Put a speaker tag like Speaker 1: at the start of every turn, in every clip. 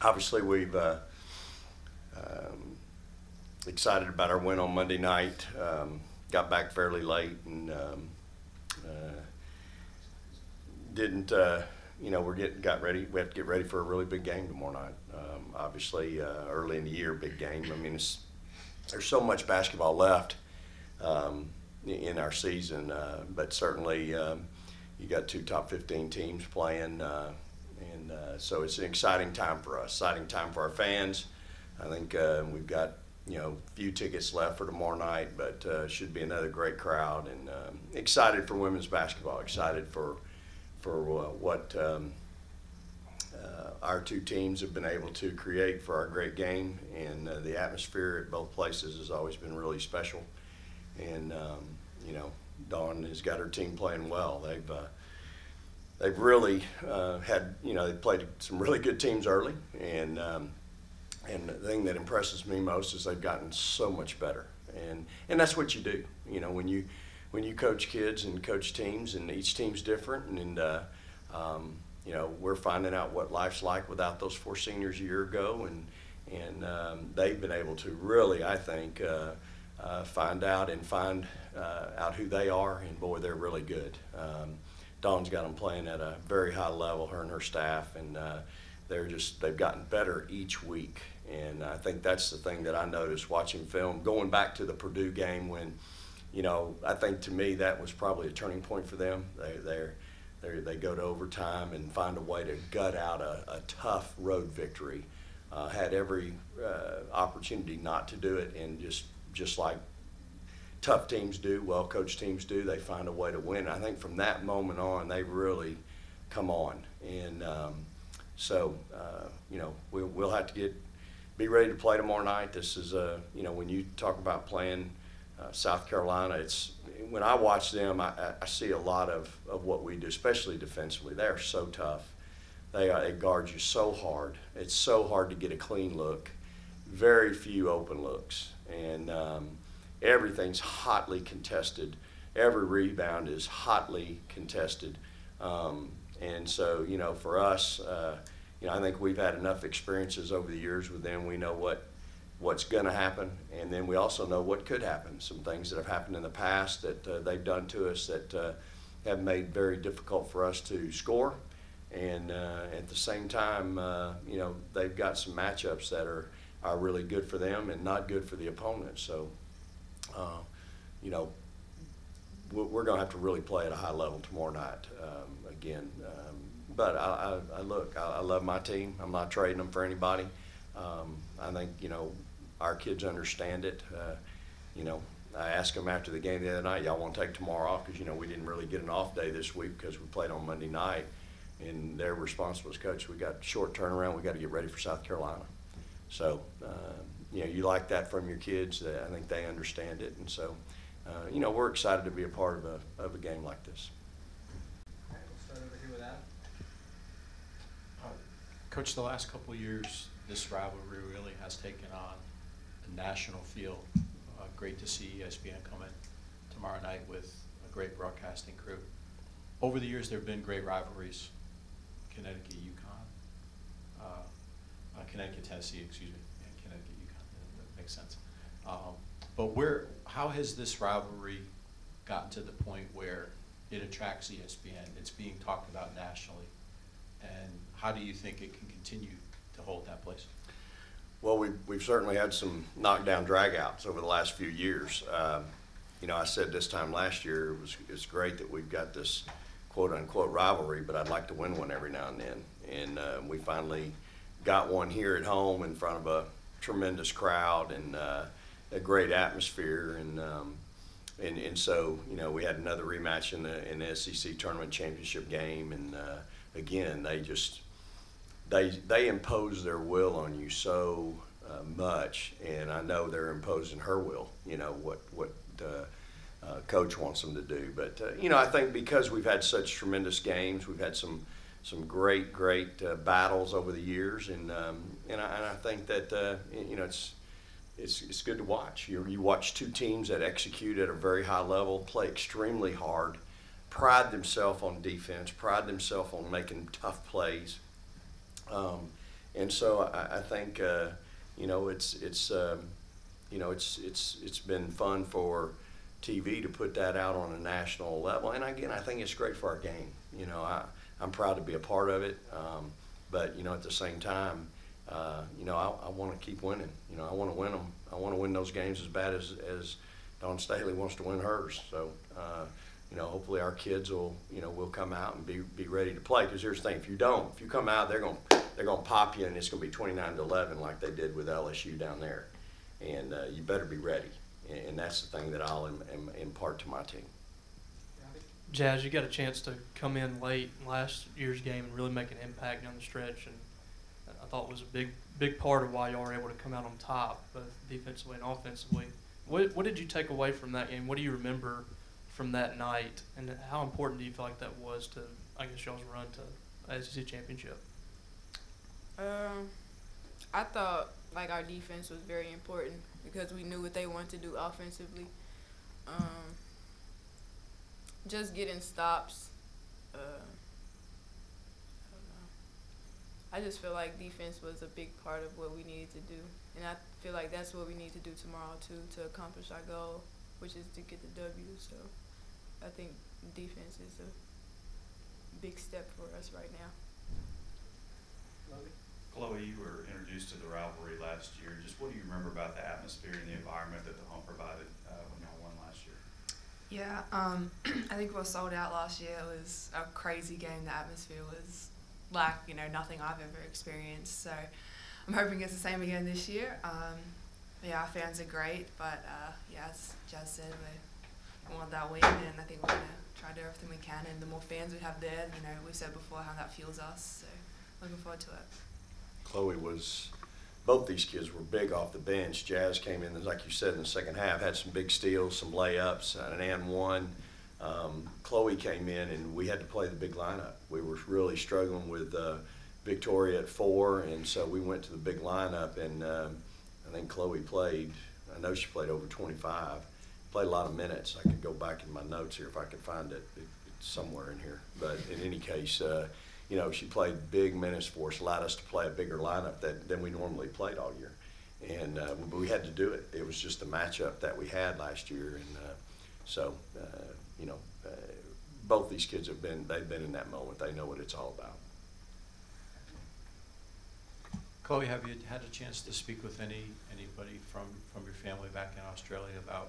Speaker 1: Obviously, we've excited about our win on Monday night. Got back fairly late and didn't. Got ready. We have to get ready for a really big game tomorrow night. Obviously, early in the year, big game. I mean, there's so much basketball left in our season, but certainly you got two top 15 teams playing, and so it's an exciting time for us. Exciting time for our fans. I think we've got few tickets left for tomorrow night, but should be another great crowd, and excited for women's basketball. Excited for what our two teams have been able to create for our great game, and the atmosphere at both places has always been really special. And Dawn has got her team playing well. They've really had they played some really good teams early, and the thing that impresses me most is they've gotten so much better, and that's what you do. When you coach kids and coach teams, and each team's different, and we're finding out what life's like without those four seniors a year ago, and they've been able to really, I think, find out who they are, and boy, they're really good. Dawn's got them playing at a very high level, her and her staff, and they've gotten better each week, and I think that's the thing that I noticed watching film, going back to the Purdue game when, I think to me that was probably a turning point for them. They go to overtime and find a way to gut out a tough road victory. Had every opportunity not to do it, and just like tough teams do, well-coached teams do, they find a way to win. I think from that moment on, they really come on, and we'll have to be ready to play tomorrow night. This is when you talk about playing South Carolina, when I watch them, I see a lot of what we do, especially defensively. They are so tough. They guard you so hard. It's so hard to get a clean look. Very few open looks, and everything's hotly contested. Every rebound is hotly contested, and so for us, I think we've had enough experiences over the years with them. We know what's going to happen, and then we also know what could happen. Some things that have happened in the past that they've done to us that have made very difficult for us to score, and at the same time, they've got some matchups that are really good for them and not good for the opponent. So, we're going to have to really play at a high level tomorrow night again. But I love my team. I'm not trading them for anybody. I think our kids understand it. I asked them after the game the other night, y'all want to take tomorrow off? Because we didn't really get an off day this week because we played on Monday night. And their response was, Coach, we got short turnaround. We got to get ready for South Carolina. So you like that from your kids. I think they understand it, and so we're excited to be a part of a game like this.
Speaker 2: All right, we'll start over here with Adam.
Speaker 3: Coach, the last couple of years, this rivalry really has taken on a national feel. Great to see ESPN come in tomorrow night with a great broadcasting crew. Over the years, there have been great rivalries. Connecticut, UConn, Connecticut, Tennessee, excuse me, and Connecticut, UConn, that makes sense. But how has this rivalry gotten to the point where it attracts ESPN? It's being talked about nationally, and how do you think it can continue to hold that place?
Speaker 1: Well, we've certainly had some knockdown dragouts over the last few years. I said this time last year it's great that we've got this quote-unquote rivalry, but I'd like to win one every now and then. And we finally got one here at home in front of a tremendous crowd and a great atmosphere. And so we had another rematch in the SEC tournament championship game, and again they impose their will on you so much, and I know they're imposing her will. What coach wants them to do, but I think because we've had such tremendous games, we've had some great battles over the years, and I think that it's good to watch. You watch two teams that execute at a very high level, play extremely hard, pride themselves on defense, pride themselves on making tough plays. And so I think you know you know it's been fun for TV to put that out on a national level, and again I think it's great for our game. You know, I'm proud to be a part of it, but you know at the same time, you know I want to keep winning. You know I want to win them. I want to win those games as bad as Dawn Staley wants to win hers. So. You know, hopefully our kids will, you know, will come out and be ready to play. Because here's the thing: if you come out, they're gonna pop you, and it's gonna be 29-11 like they did with LSU down there, and you better be ready. And that's the thing that I'll impart to my team.
Speaker 4: Jazz, you got a chance to come in late in last year's game and really make an impact down the stretch, and I thought it was a big part of why y'all were able to come out on top, both defensively and offensively. What did you take away from that game? What do you remember from that night, and how important do you feel like that was to, I guess, y'all's run to SEC championship?
Speaker 5: I thought like our defense was very important because we knew what they wanted to do offensively. Just getting stops. I don't know. I just feel like defense was a big part of what we needed to do, and I feel like that's what we need to do tomorrow too to accomplish our goal, which is to get the W. So I think defense is a big step for us right now.
Speaker 6: Chloe, you were introduced to the rivalry last year. Just what do you remember about the atmosphere and the environment that the home provided when y'all won last year?
Speaker 7: Yeah, I think we were sold out last year. It was a crazy game. The atmosphere was like, you know, nothing I've ever experienced. So I'm hoping it's the same again this year. Yeah, our fans are great, but yeah, as Jazz said, we want that win, and I think we're going to try to do everything we can. And the more fans we have there, you know, we said before how that fuels us. So looking forward to it.
Speaker 1: Chloe both these kids were big off the bench. Jazz came in, like you said, in the second half, had some big steals, some layups, an and one. Chloe came in, and we had to play the big lineup. We were really struggling with Victoria at 4, and so we went to the big lineup, and I think Chloe played, I know she played over 25, played a lot of minutes. I could go back in my notes here if I could find it. It's somewhere in here. But in any case, you know, she played big minutes for us, allowed us to play a bigger lineup than we normally played all year. And we had to do it. It was just the matchup that we had last year. And so, you know, both these kids they've been in that moment. They know what it's all about.
Speaker 3: Chloe, have you had a chance to speak with anybody from your family back in Australia about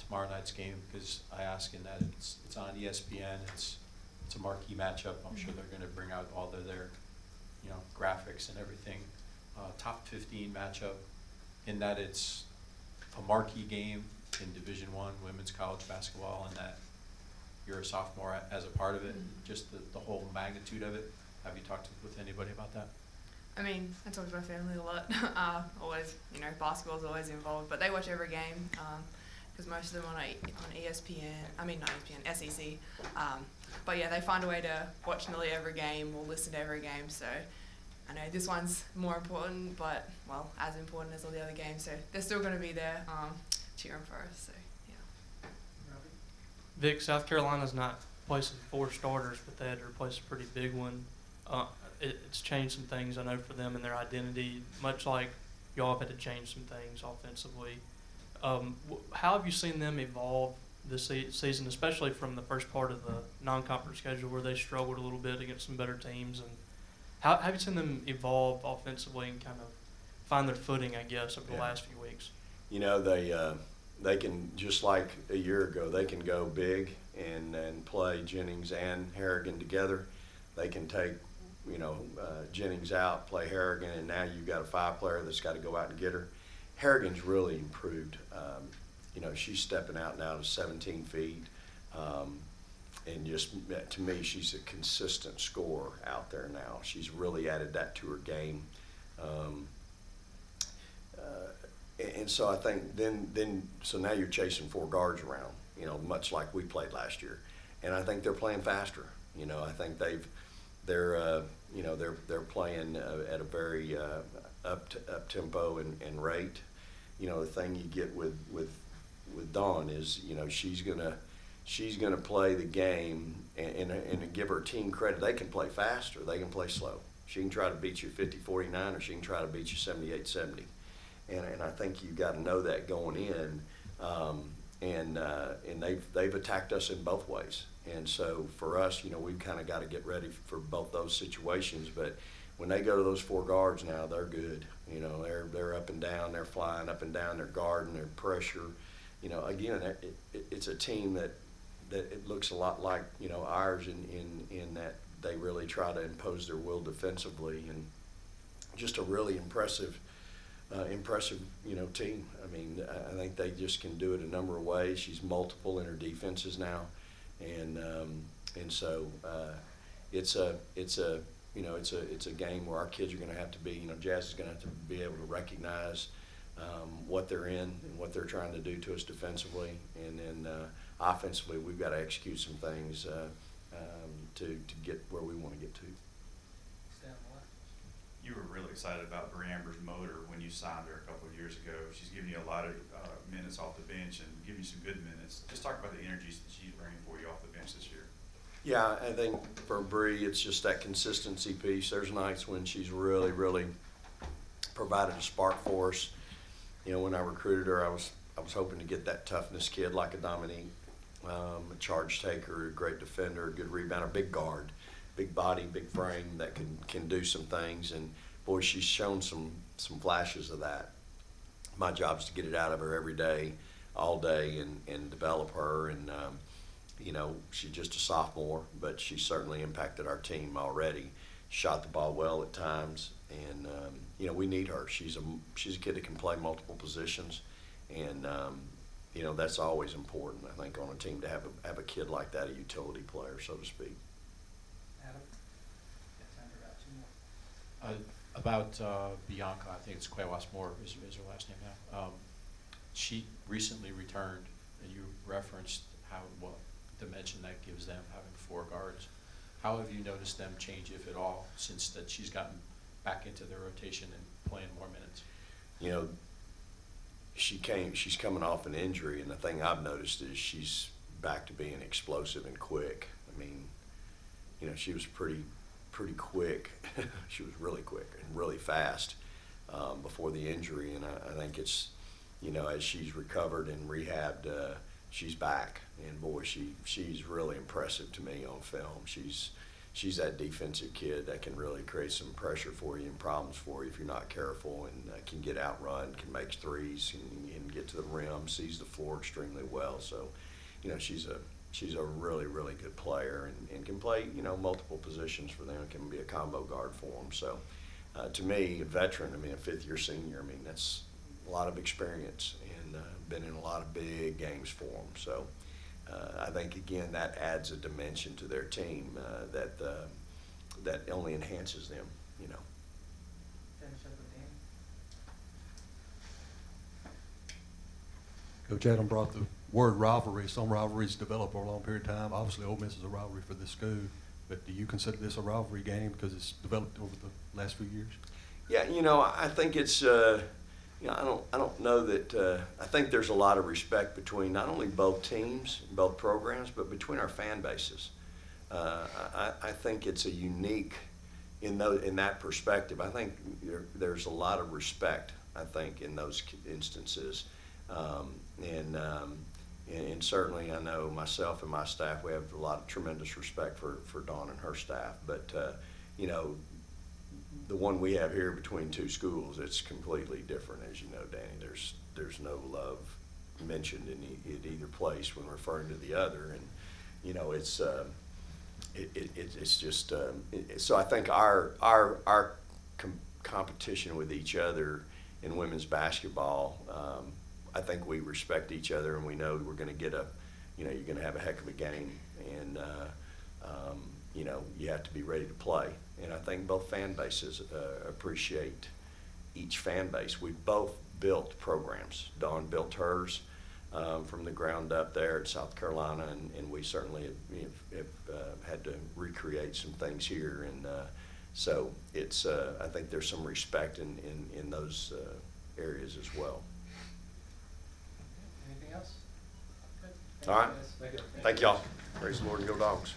Speaker 3: tomorrow night's game? Because I ask in that it's on ESPN. It's a marquee matchup. I'm sure they're going to bring out all their you know, graphics and everything. Top 15 matchup in that it's a marquee game in Division I women's college basketball, and that you're a sophomore as a part of it. Just the whole magnitude of it. Have you talked with anybody about that?
Speaker 7: I mean, I talk to my family a lot. Always, you know, basketball's always involved, but they watch every game because most of them on ESPN. I mean, not ESPN, SEC. But yeah, they find a way to watch nearly every game or listen to every game. So I know this one's more important, but well, as important as all the other games. So they're still going to be there cheering for us. So yeah.
Speaker 4: Vic, South Carolina's not placing 4 starters, but they had to replace a pretty big one. It's changed some things, I know, for them and their identity, much like y'all have had to change some things offensively. How have you seen them evolve this season, especially from the first part of the non-conference schedule where they struggled a little bit against some better teams? And how have you seen them evolve offensively and kind of find their footing, I guess, over the last few weeks?
Speaker 1: You know, they can, just like a year ago, they can go big and play Jennings and Harrigan together. They can take, you know, Jennings out, play Harrigan, and now you've got a 5-player that's got to go out and get her. Harrigan's really improved. You know, she's stepping out now to 17 feet. And just, to me, she's a consistent scorer out there now. She's really added that to her game. And so I think so now you're chasing 4 guards around, you know, much like we played last year. And I think they're playing faster. You know, I think they're playing at a very up tempo and rate. You know, the thing you get with Dawn is, you know, she's gonna play the game, and to give her team credit, they can play faster, they can play slow. She can try to beat you 50-49, or she can try to beat you 78-70. And I think you got to know that going in. And they've attacked us in both ways. And so for us, you know, we've kind of got to get ready for both those situations. But when they go to those four guards now, they're good. You know, they're up and down, they're flying up and down, they're guarding, they're pressure. You know, again, it's a team that it looks a lot like, you know, ours in that they really try to impose their will defensively, and just a really impressive, you know, team. I mean, I think they just can do it a number of ways. She's multiple in her defenses now, and so it's a you know, it's a game where our kids are going to have to be, you know, Jazz is going to have to be able to recognize what they're in and what they're trying to do to us defensively, and then offensively we've got to execute some things to get where we want to get to.
Speaker 2: Stay on the left.
Speaker 6: You were really excited about Breamber's motor when you signed her a couple of years ago. She's giving you a lot of minutes off the bench and giving you some good minutes. Just talk about the energies that she's bringing for you off the bench this year. Yeah,
Speaker 1: I think for Bree, it's just that consistency piece. There's nights when she's really, really provided a spark for us. You know, when I recruited her, I was hoping to get that toughness kid like a Dominique, a charge taker, a great defender, a good rebounder, big guard, big body, big frame that can do some things. And boy, she's shown some flashes of that. My job is to get it out of her every day, all day, and develop her. And you know, she's just a sophomore, but she's certainly impacted our team already. Shot the ball well at times, and you know, we need her. She's a kid that can play multiple positions, and you know, that's always important, I think, on a team to have a kid like that, a utility player, so to speak.
Speaker 2: Adam? Got time for about two more.
Speaker 3: About Bianca, I think it's Cuevas Moore is her last name now. She recently returned, and you referenced what dimension that gives them, having four guards. How have you noticed them change, if at all, since that she's gotten back into the rotation and playing more minutes?
Speaker 1: You know, she's coming off an injury, and the thing I've noticed is she's back to being explosive and quick. I mean, you know, she was pretty quick. She was really quick and really fast before the injury, and I think it's, you know, as she's recovered and rehabbed, she's back, and boy, she's really impressive to me on film. She's that defensive kid that can really create some pressure for you and problems for you if you're not careful, and can get outrun, can make threes, and get to the rim, sees the floor extremely well. So, you know, she's a really, really good player, and can play, you know, multiple positions for them, can be a combo guard for them. So, to me, a veteran, I mean, a fifth-year senior, I mean, that's a lot of experience, and been in a lot of big games for them. So I think, again, that adds a dimension to their team that only enhances them, you know.
Speaker 2: Finish up with Dan.
Speaker 8: Coach Adam brought the word rivalry. Some rivalries develop over a long period of time. Obviously, Ole Miss is a rivalry for this school, but do you consider this a rivalry game because it's developed over the last few years?
Speaker 1: Yeah, you know, I think it's you know, I don't know that. I think there's a lot of respect between not only both teams, both programs, but between our fan bases. I think it's a unique in that perspective. I think there's a lot of respect, I think, in those instances, and certainly I know myself and my staff, we have a lot of tremendous respect for Dawn and her staff. But you know, the one we have here between two schools, it's completely different, as you know, Danny. There's no love mentioned in either place when referring to the other, and you know, it's just so I think our competition with each other in women's basketball, I think we respect each other, and we know we're going to get you're going to have a heck of a game, and you know, you have to be ready to play. And I think both fan bases appreciate each fan base. We both built programs. Dawn built hers from the ground up there at South Carolina, and we certainly have had to recreate some things here. And so it's I think there's some respect in those areas as well.
Speaker 2: Anything else? Good.
Speaker 1: All right.
Speaker 2: Thank you, guys.
Speaker 1: Thank y'all. Praise the Lord and go Dogs.